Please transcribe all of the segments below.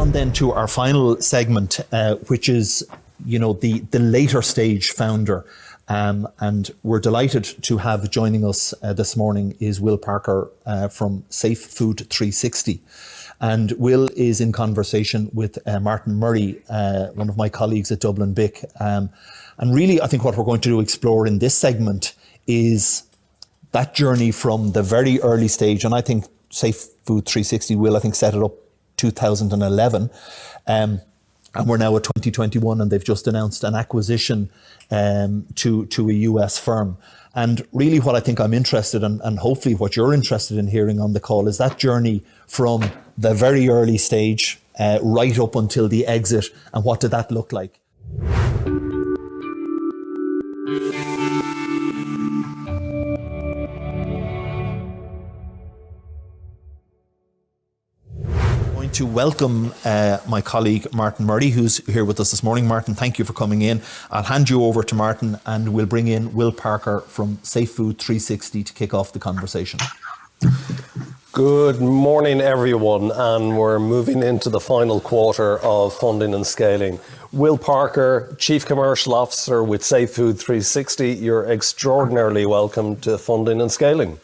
on then to our final segment, which is, the later stage founder. And we're delighted to have joining us this morning is Will Parker from Safefood 360. And Will is in conversation with Martin Murray, one of my colleagues at Dublin BIC. And really, I think what we're going to explore in this segment is that journey from the very early stage. And I think Safefood 360 will, set it up 2011. And we're now at 2021 and they've just announced an acquisition to a US firm. And really what I think I'm interested in, and hopefully what you're interested in hearing on the call, is that journey from the very early stage right up until the exit, and what did that look like? To welcome my colleague Martin Murray, who's here with us this morning. Martin, thank you for coming in. I'll hand you over to Martin and we'll bring in Will Parker from Safefood 360 to kick off the conversation. Good morning, everyone, and we're moving into the final quarter of funding and scaling. Will Parker, Chief Commercial Officer with Safefood 360, you're extraordinarily welcome to funding and scaling.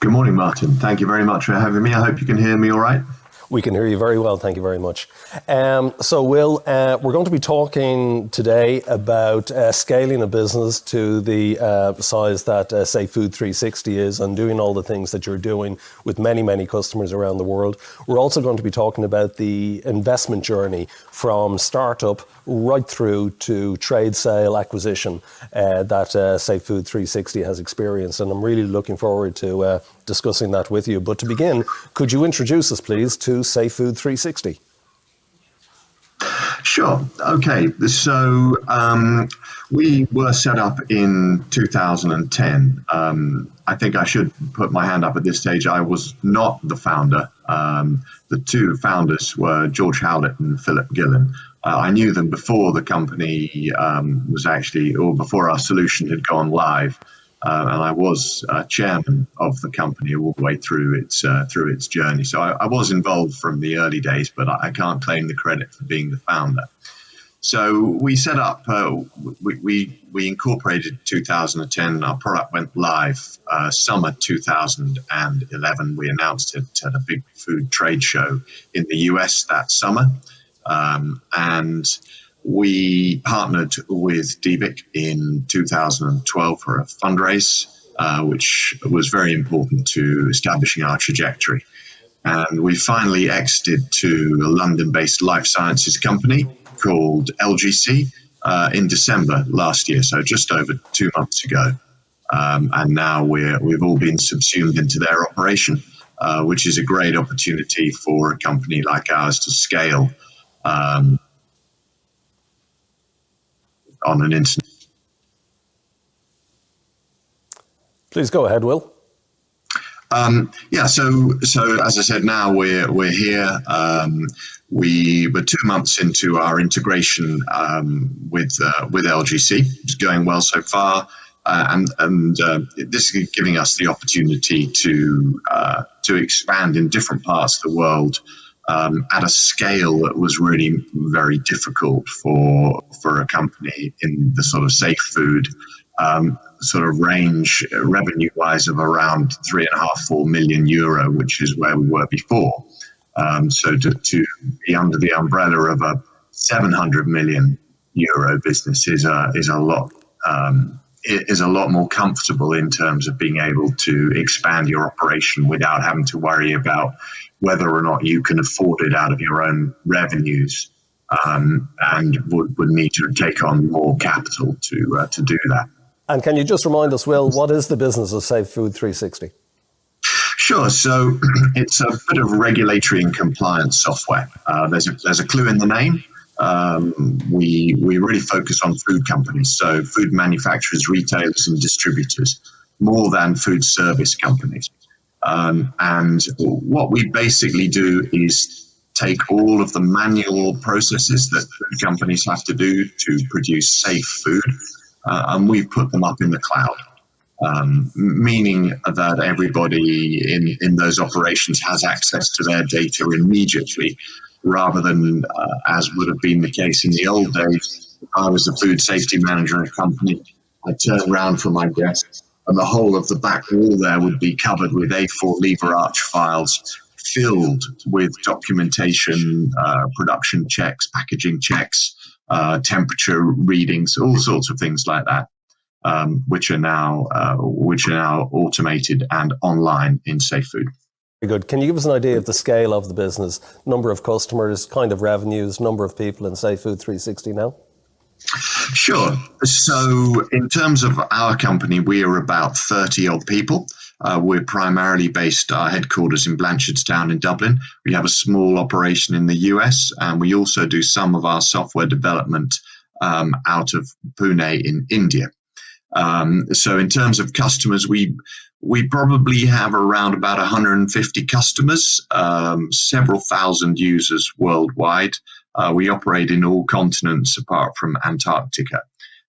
Good morning, Martin. Thank you very much for having me. I hope you can hear me all right. We can hear you very well. Thank you very much. So, Will, we're going to be talking today about scaling a business to the size that Safefood 360 is, and doing all the things that you're doing with many, many customers around the world. We're also going to be talking about the investment journey from startup right through to trade sale acquisition that Safefood 360 has experienced. And I'm really looking forward to discussing that with you. But to begin, could you introduce us, please, to Safefood 360? Sure. Okay. So we were set up in 2010. I think I should put my hand up at this stage. I was not the founder. The two founders were George Howlett and Philip Gillen. I knew them before the company was actually, or before our solution had gone live. And I was chairman of the company all the way through its journey. So I was involved from the early days, but I can't claim the credit for being the founder. So we set up, we incorporated 2010. Our product went live summer 2011. We announced it at a big food trade show in the US that summer. And we partnered with DBIC in 2012 for a fundraise, which was very important to establishing our trajectory. And we finally exited to a London-based life sciences company called LGC in December last year, so just over 2 months ago. And now we've all been subsumed into their operation, which is a great opportunity for a company like ours to scale on an instant. Please go ahead, Will. So as I said, now we're here. We were 2 months into our integration with LGC. It's going well so far, and this is giving us the opportunity to expand in different parts of the world. At a scale that was really very difficult for a company in the sort of safe food sort of range, revenue-wise, of around 3.5-4 million euro, which is where we were before. So to be under the umbrella of a 700 million euro business is a lot more comfortable in terms of being able to expand your operation without having to worry about whether or not you can afford it out of your own revenues, and would need to take on more capital to do that. And can you just remind us, Will, what is the business of Safefood 360? Sure. So it's a bit of regulatory and compliance software. There's a clue in the name. We really focus on food companies, so food manufacturers, retailers, and distributors, more than food service companies. And what we basically do is take all of the manual processes that food companies have to do to produce safe food, and we put them up in the cloud. meaning that everybody in those operations has access to their data immediately, rather than, as would have been the case in the old days, if I was the food safety manager in a company, I'd turn around from my desk and the whole of the back wall there would be covered with A4 lever arch files filled with documentation, production checks, packaging checks, temperature readings, all sorts of things like that, which are now automated and online in Safefood. Very good. Can you give us an idea of the scale of the business, number of customers, kind of revenues, number of people in Safefood 360 now? Sure. So in terms of our company, we are about 30 odd people. We're primarily based, our headquarters in Blanchardstown in Dublin. We have a small operation in the US, and we also do some of our software development out of Pune in India. So in terms of customers, we probably have around about 150 customers, several thousand users worldwide. We operate in all continents apart from Antarctica.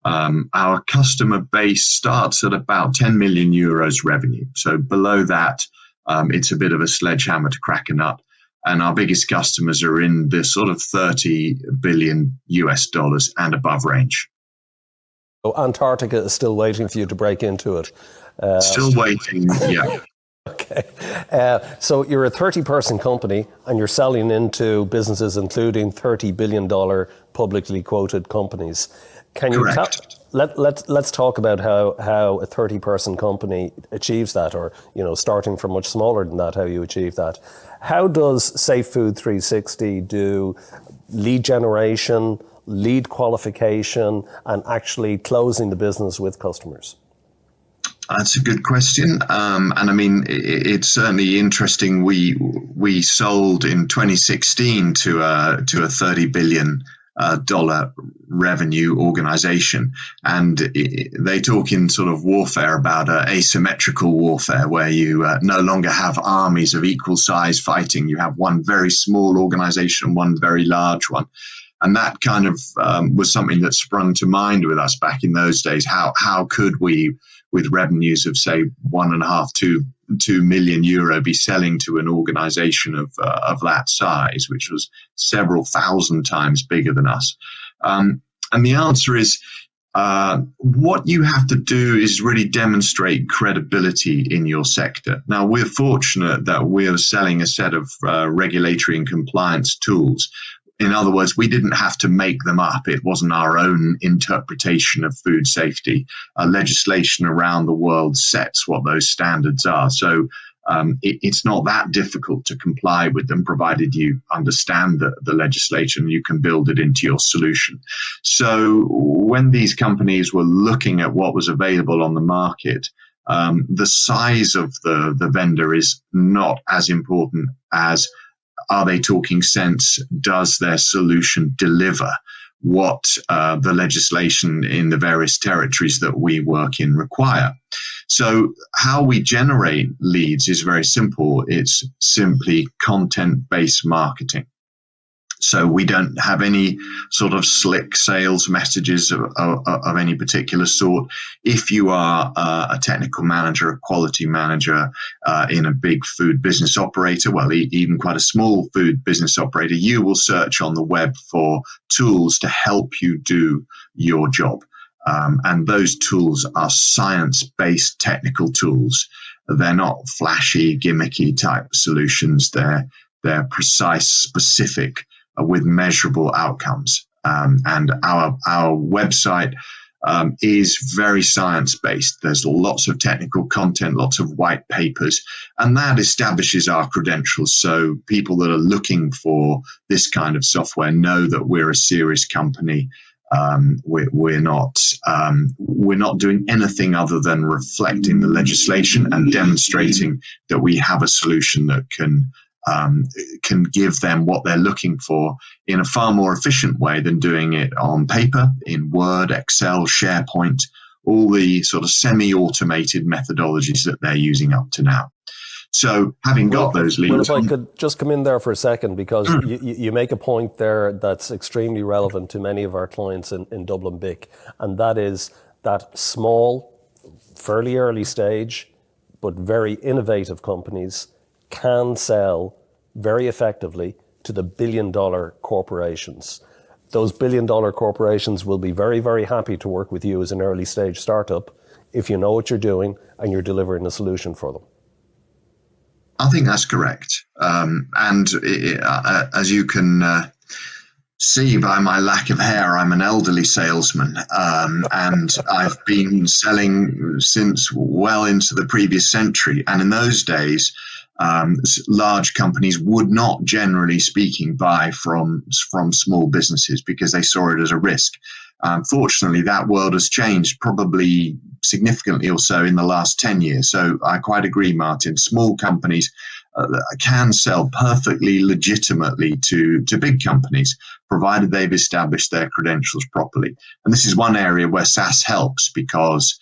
Our customer base starts at about 10 million euros revenue. So below that, it's a bit of a sledgehammer to crack a nut. And our biggest customers are in the sort of 30 billion US dollars and above range. So Antarctica is still waiting for you to break into it. Still waiting, yeah. Okay. So you're a 30-person company and you're selling into businesses including $30 billion publicly quoted companies. Can you let's talk about how a 30-person company achieves that, or starting from much smaller than that, how you achieve that. How does Safefood 360 do lead generation, lead qualification, and actually closing the business with customers? That's a good question. And I mean, it's certainly interesting. We sold in 2016 to a $30 billion revenue organization. And they talk in sort of warfare about asymmetrical warfare, where you no longer have armies of equal size fighting. You have one very small organization, one very large one. And that kind of was something that sprung to mind with us back in those days. How could we, with revenues of say 1.5 to 2 million euro, be selling to an organization of that size, which was several thousand times bigger than us? And the answer is, what you have to do is really demonstrate credibility in your sector. Now, we're fortunate that we're selling a set of regulatory and compliance tools. In other words, we didn't have to make them up. It wasn't our own interpretation of food safety. Legislation around the world sets what those standards are. So it's not that difficult to comply with them, provided you understand the legislation, you can build it into your solution. So when these companies were looking at what was available on the market, the size of the vendor is not as important as, are they talking sense? Does their solution deliver what the legislation in the various territories that we work in require? So how we generate leads is very simple. It's simply content-based marketing. So we don't have any sort of slick sales messages of any particular sort. If you are a technical manager, a quality manager in a big food business operator, well, even quite a small food business operator, you will search on the web for tools to help you do your job. And those tools are science-based technical tools. They're not flashy, gimmicky type solutions. They're precise, specific, with measurable outcomes. And our website is very science-based. There's lots of technical content, lots of white papers, and that establishes our credentials. So people that are looking for this kind of software know that we're a serious company. We're not doing anything other than reflecting the legislation and demonstrating that we have a solution that can give them what they're looking for in a far more efficient way than doing it on paper, in Word, Excel, SharePoint, all the sort of semi-automated methodologies that they're using up to now. So having got those leads... Well, if I could just come in there for a second, because you make a point there that's extremely relevant to many of our clients in Dublin BIC, and that is that small fairly early stage, but very innovative companies can sell very effectively to the billion-dollar corporations. Those billion-dollar corporations will be very, very happy to work with you as an early stage startup if you know what you're doing and you're delivering a solution for them. I think that's correct. As you can see by my lack of hair, I'm an elderly salesman, and I've been selling since well into the previous century. And in those days, large companies would not, generally speaking, buy from small businesses because they saw it as a risk. Fortunately, that world has changed probably significantly or so in the last 10 years. So I quite agree, Martin. Small companies can sell perfectly legitimately to big companies, provided they've established their credentials properly. And this is one area where SaaS helps, because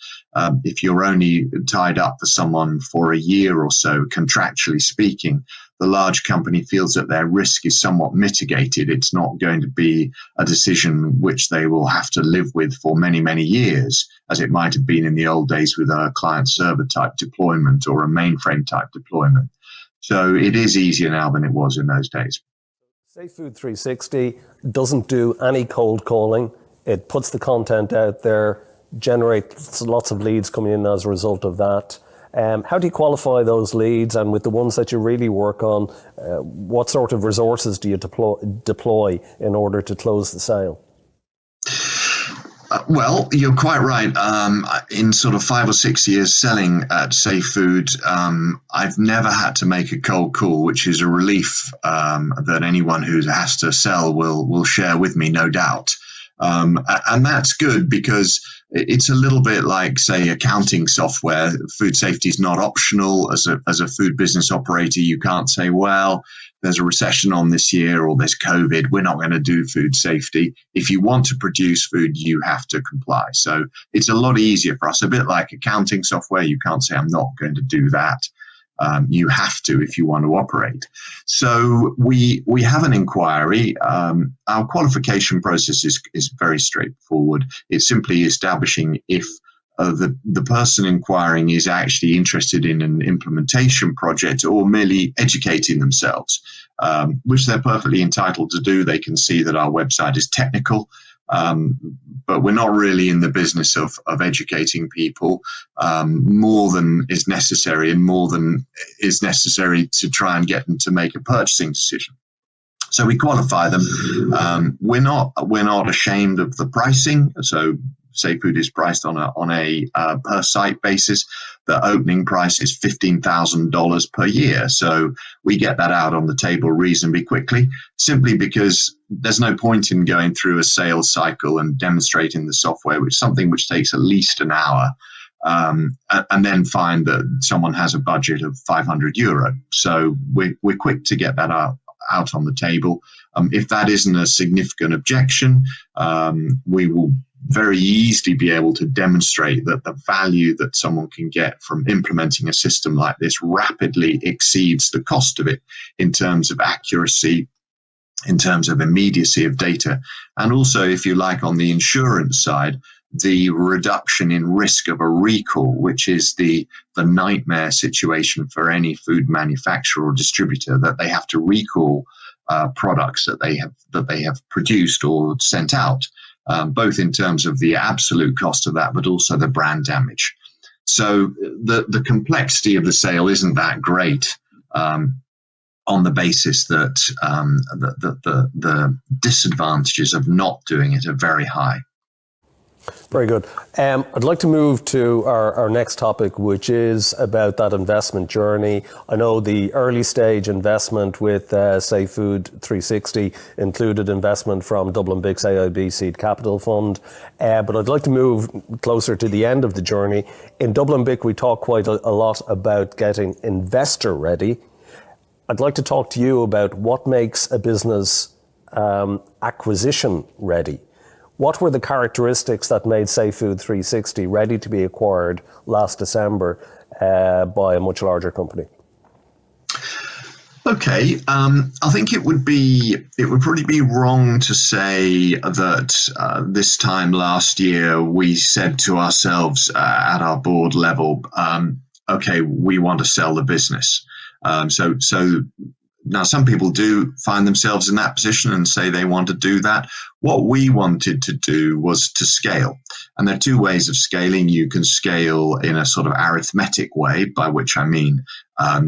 if you're only tied up for someone for a year or so, contractually speaking, the large company feels that their risk is somewhat mitigated. It's not going to be a decision which they will have to live with for many, many years, as it might have been in the old days with a client-server type deployment or a mainframe type deployment. So it is easier now than it was in those days. Safefood 360 doesn't do any cold calling. It puts the content out there, generates lots of leads coming in as a result of that. How do you qualify those leads? And with the ones that you really work on, what sort of resources do you deploy in order to close the sale? Well, you're quite right. In sort of 5 or 6 years selling at Safefood, I've never had to make a cold call, which is a relief that anyone who has to sell will share with me, no doubt. And that's good, because it's a little bit like, say, accounting software. Food safety is not optional. As a food business operator, you can't say, well, there's a recession on this year, or there's COVID, we're not going to do food safety. If you want to produce food, you have to comply. So it's a lot easier for us. A bit like accounting software, you can't say, I'm not going to do that. You have to if you want to operate. So we have an inquiry. Our qualification process is very straightforward. It's simply establishing if the person inquiring is actually interested in an implementation project or merely educating themselves, which they're perfectly entitled to do. They can see that our website is technical, but we're not really in the business of educating people more than is necessary, and more than is necessary to try and get them to make a purchasing decision. So we qualify them. We're not ashamed of the pricing. So Safefood is priced on a per site basis. The opening price is $15,000 per year. So we get that out on the table reasonably quickly, simply because there's no point in going through a sales cycle and demonstrating the software, which is something which takes at least an hour, and then find that someone has a budget of €500. So we're quick to get that out on the table. If that isn't a significant objection, we will very easily be able to demonstrate that the value that someone can get from implementing a system like this rapidly exceeds the cost of it, in terms of accuracy, in terms of immediacy of data, and also, if you like, on the insurance side, the reduction in risk of a recall, which is the nightmare situation for any food manufacturer or distributor, that they have to recall products that they have produced or sent out, both in terms of the absolute cost of that, but also the brand damage. So the complexity of the sale isn't that great, on the basis that the disadvantages of not doing it are very high. Very good. I'd like to move to our next topic, which is about that investment journey. I know the early stage investment with Safefood 360 included investment from Dublin BIC's AIB Seed Capital Fund, but I'd like to move closer to the end of the journey. In Dublin BIC, we talk quite a lot about getting investor ready. I'd like to talk to you about what makes a business acquisition ready. What were the characteristics that made Safefood 360 ready to be acquired last December by a much larger company? Okay, I think it would probably be wrong to say that this time last year we said to ourselves at our board level, okay, we want to sell the business. So now some people do find themselves in that position and say they want to do that. What we wanted to do was to scale. And there are two ways of scaling. You can scale in a sort of arithmetic way, by which I mean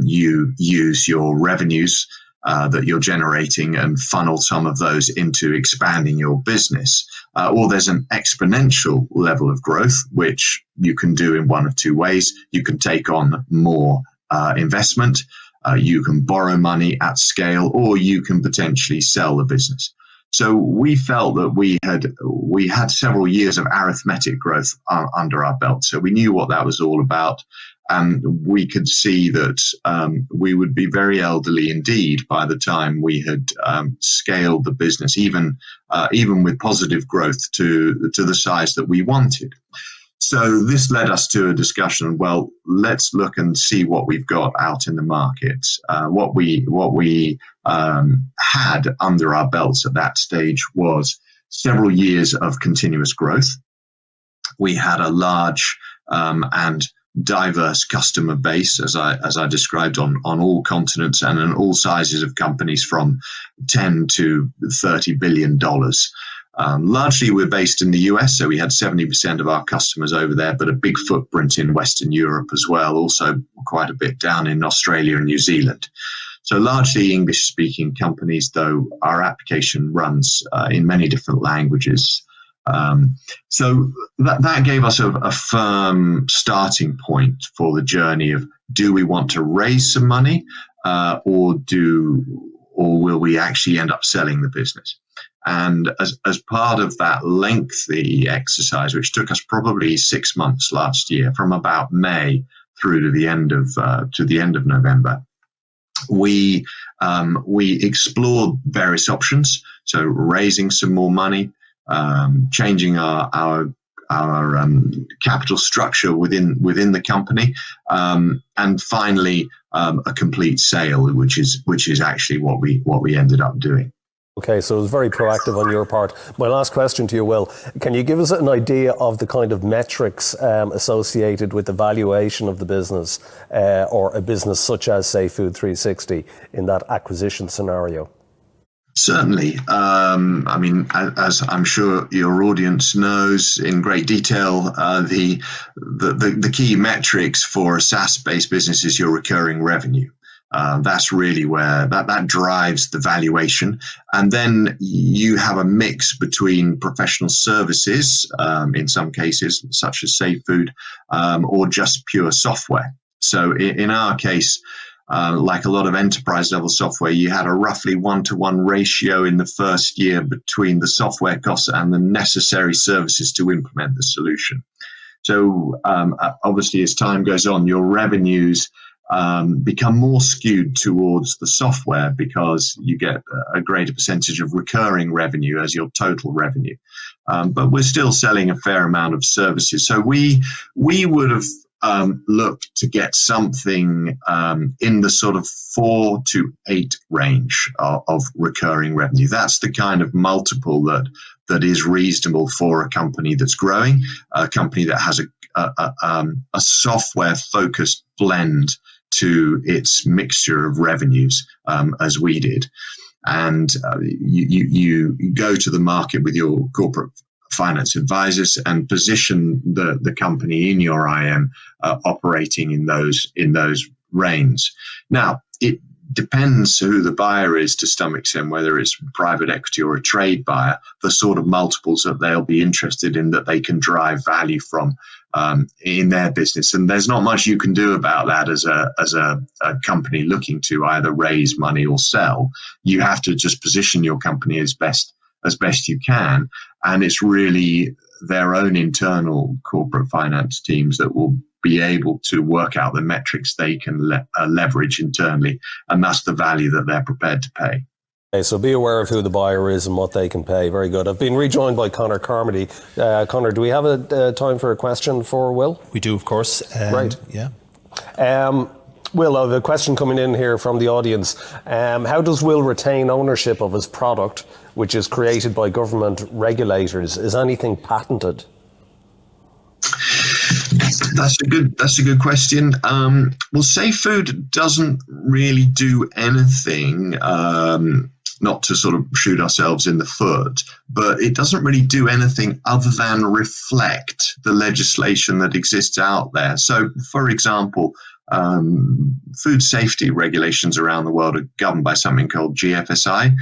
you use your revenues that you're generating and funnel some of those into expanding your business. Or there's an exponential level of growth, which you can do in one of two ways. You can take on more investment, you can borrow money at scale, or you can potentially sell the business. So we felt that we had several years of arithmetic growth under our belt. So we knew what that was all about. And we could see that we would be very elderly indeed by the time we had scaled the business, even with positive growth to the size that we wanted. So this led us to a discussion. Well, let's look and see what we've got out in the market. What we had under our belts at that stage was several years of continuous growth. We had a large and diverse customer base, as I described, on all continents and in all sizes of companies, from $10 to $30 billion. Largely, we're based in the US, so we had 70% of our customers over there, but a big footprint in Western Europe as well, also quite a bit down in Australia and New Zealand. So largely English-speaking companies, though our application runs in many different languages. So that gave us a firm starting point for the journey of, do we want to raise some money or will we actually end up selling the business? And as part of that lengthy exercise, which took us probably 6 months last year, from about May through to the end of November, we explored various options. So raising some more money, changing our capital structure within the company, and finally a complete sale, which is actually what we ended up doing. Okay, so it was very proactive on your part. My last question to you, Will, can you give us an idea of the kind of metrics associated with the valuation of the business or a business such as Safefood 360 in that acquisition scenario? Certainly. I mean, as I'm sure your audience knows in great detail, the key metrics for a SaaS-based business is your recurring revenue. That's really where that drives the valuation. And then you have a mix between professional services, in some cases, such as Safefood, or just pure software. So in our case, like a lot of enterprise level software, you had a roughly 1-to-1 ratio in the first year between the software costs and the necessary services to implement the solution. So obviously, as time goes on, your revenues become more skewed towards the software because you get a greater percentage of recurring revenue as your total revenue. But we're still selling a fair amount of services. So we would have looked to get something in the sort of 4 to 8 range of recurring revenue. That's the kind of multiple that is reasonable for a company that's growing, a company that has a software-focused blend to its mixture of revenues, as we did. And you go to the market with your corporate finance advisors and position the company in your IM operating in those reigns. Now, it depends who the buyer is to some extent, whether it's private equity or a trade buyer, the sort of multiples that they'll be interested in, that they can drive value from in their business. And there's not much you can do about that as a company looking to either raise money or sell. You have to just position your company as best you can. And it's really their own internal corporate finance teams that will be able to work out the metrics they can leverage internally. And that's the value that they're prepared to pay. Okay, so be aware of who the buyer is and what they can pay. Very good. I've been rejoined by Conor Carmody. Conor, do we have a time for a question for Will? We do, of course. Right. Yeah. Will, I have a question coming in here from the audience. How does Will retain ownership of his product, which is created by government regulators? Is anything patented? That's a good question. Well, Safefood doesn't really do anything, not to sort of shoot ourselves in the foot, but it doesn't really do anything other than reflect the legislation that exists out there. So, for example, food safety regulations around the world are governed by something called GFSI,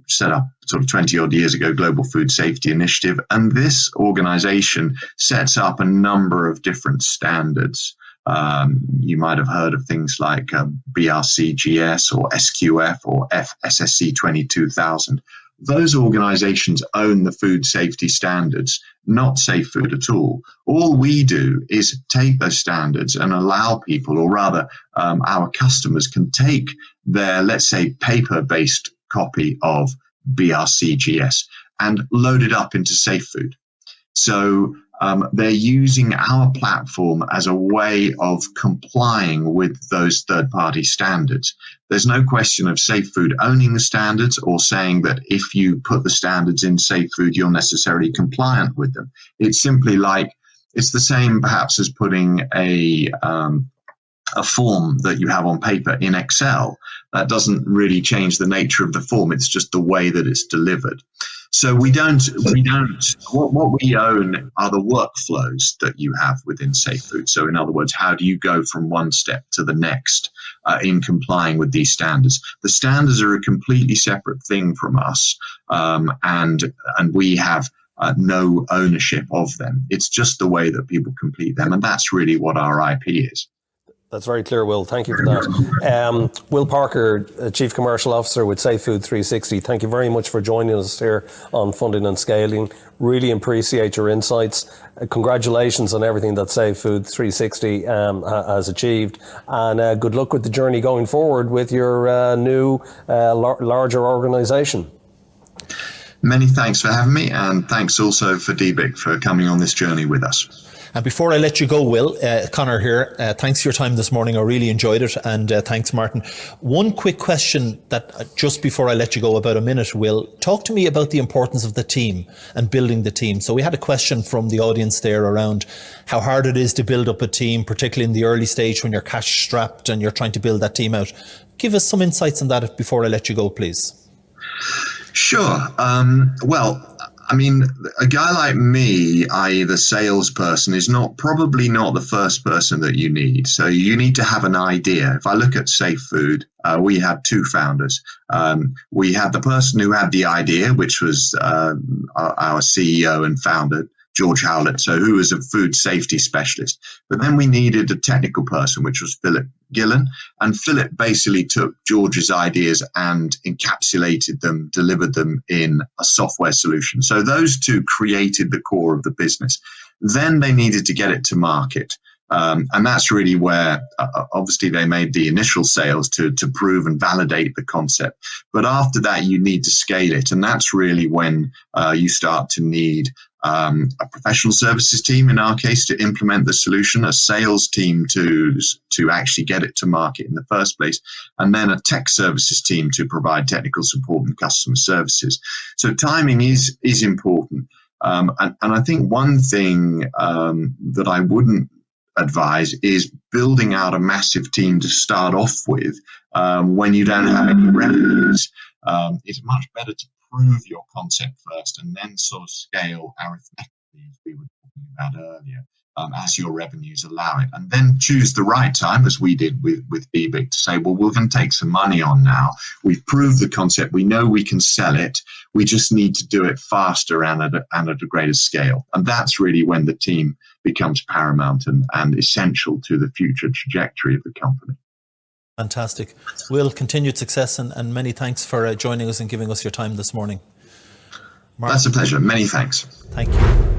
set up sort of 20 odd years ago, Global Food Safety Initiative. And this organization sets up a number of different standards. You might have heard of things like BRCGS or SQF or FSSC 22000. Those organizations own the food safety standards, not Safefood at all. All we do is take those standards and allow people, or rather our customers can take their, let's say, paper-based copy of BRCGS and load it up into Safefood. So they're using our platform as a way of complying with those third-party standards. There's no question of Safefood owning the standards or saying that if you put the standards in Safefood, you're necessarily compliant with them. It's simply like, it's the same perhaps as putting a form that you have on paper in Excel. That doesn't really change the nature of the form. It's just the way that it's delivered. So what we own are the workflows that you have within Safefood. So in other words, how do you go from one step to the next in complying with these standards? The standards are a completely separate thing from us, and we have no ownership of them. It's just the way that people complete them, and that's really what our IP is. That's very clear, Will. Thank you for that. Will Parker, Chief Commercial Officer with Safefood 360, thank you very much for joining us here on Funding and Scaling. Really appreciate your insights. Congratulations on everything that Safefood 360 has achieved, and good luck with the journey going forward with your new, larger organisation. Many thanks for having me, and thanks also for DBIC for coming on this journey with us. And before I let you go, Will, Conor here, thanks for your time this morning. I really enjoyed it. And thanks, Martin. One quick question that just before I let you go, about a minute, Will, talk to me about the importance of the team and building the team. So we had a question from the audience there around how hard it is to build up a team, particularly in the early stage when you're cash strapped and you're trying to build that team out. Give us some insights on that before I let you go, please. Sure. Well, I mean, a guy like me, i.e. the salesperson, is probably not the first person that you need. So you need to have an idea. If I look at Safefood, we had two founders. We had the person who had the idea, which was our CEO and founder, George Howlett, who was a food safety specialist. But then we needed a technical person, which was Philip Gillen. And Philip basically took George's ideas and encapsulated them, delivered them in a software solution. So those two created the core of the business. Then they needed to get it to market. And that's really where, obviously, they made the initial sales to prove and validate the concept. But after that, you need to scale it. And that's really when you start to need a professional services team, in our case, to implement the solution, a sales team to actually get it to market in the first place, and then a tech services team to provide technical support and customer services. So timing is important. And I think one thing that I wouldn't advise is building out a massive team to start off with when you don't have any revenues. It's much better to prove your concept first and then sort of scale arithmetically, as we were talking about earlier, as your revenues allow it. And then choose the right time, as we did with DBIC, to say, well, we're going to take some money on now. We've proved the concept. We know we can sell it. We just need to do it faster and at a greater scale. And that's really when the team becomes paramount and essential to the future trajectory of the company. Fantastic. Will, continued success and many thanks for joining us and giving us your time this morning. Martin. That's a pleasure. Many thanks. Thank you.